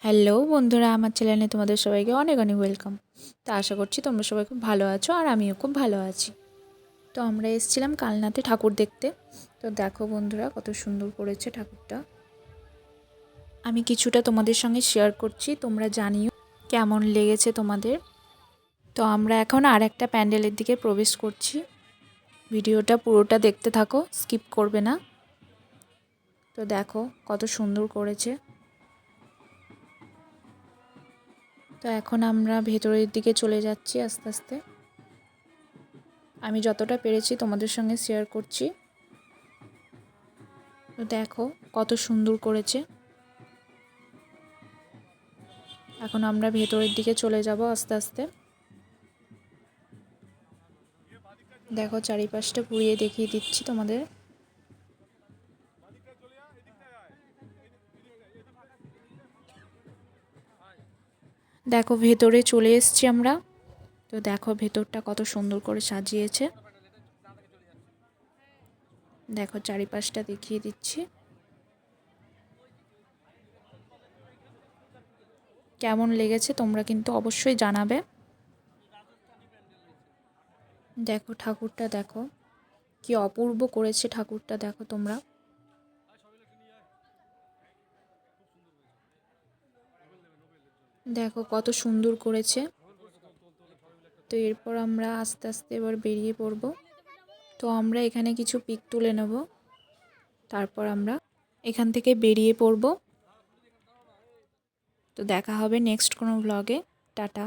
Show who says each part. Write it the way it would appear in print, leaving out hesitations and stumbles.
Speaker 1: Hello বন্ধুরা, আমার চ্যানেলে তোমাদের সবাইকে অনেক অনেক ওয়েলকাম। তো আশা করছি তোমরা সবাই খুব ভালো আছো আর আমিও খুব ভালো আছি। তো আমরা এসেছিলাম কালনাতে ঠাকুর দেখতে। তো দেখো বন্ধুরা, কত সুন্দর করেছে ঠাকুরটা। আমি কিছুটা তোমাদের সঙ্গে শেয়ার করছি, তোমরা জানিও কেমন লেগেছে তোমাদের। তো আমরা এখন আর একটা প্যান্ডেলের দিকে প্রবেশ করছি। ভিডিওটা পুরোটা দেখতে থাকো, স্কিপ করবে না। তো দেখো কত সুন্দর করেছে। তো এখন আমরা ভেতরের দিকে চলে যাচ্ছি আস্তে আস্তে। আমি যতটা পেরেছি তোমাদের সঙ্গে শেয়ার করছি। তো দেখো কত সুন্দর করেছে। এখন আমরা ভেতরের দিকে চলে যাব আস্তে আস্তে। দেখো চারিপাশটা ঘুরিয়ে দেখিয়ে দিচ্ছি তোমাদের। দেখো ভেতরে চলে এসেছি আমরা। তো দেখো ভেতরটা কত সুন্দর করে সাজিয়েছে। দেখো চারিপাশটা দেখিয়ে দিচ্ছি। কেমন লেগেছে তোমরা কিন্তু অবশ্যই জানাবে। দেখো ঠাকুরটা দেখো, কি অপূর্ব করেছে ঠাকুরটা, দেখো তোমরা। দেখো কত সুন্দর করেছে। তো এরপর আমরা আস্তে আস্তে এবার বেরিয়ে পড়ব। তো আমরা এখানে কিছু পিক তুলে নেব, তারপর আমরা এখান থেকে বেরিয়ে পড়ব। তো দেখা হবে নেক্সট কোনো ব্লগে। টাটা।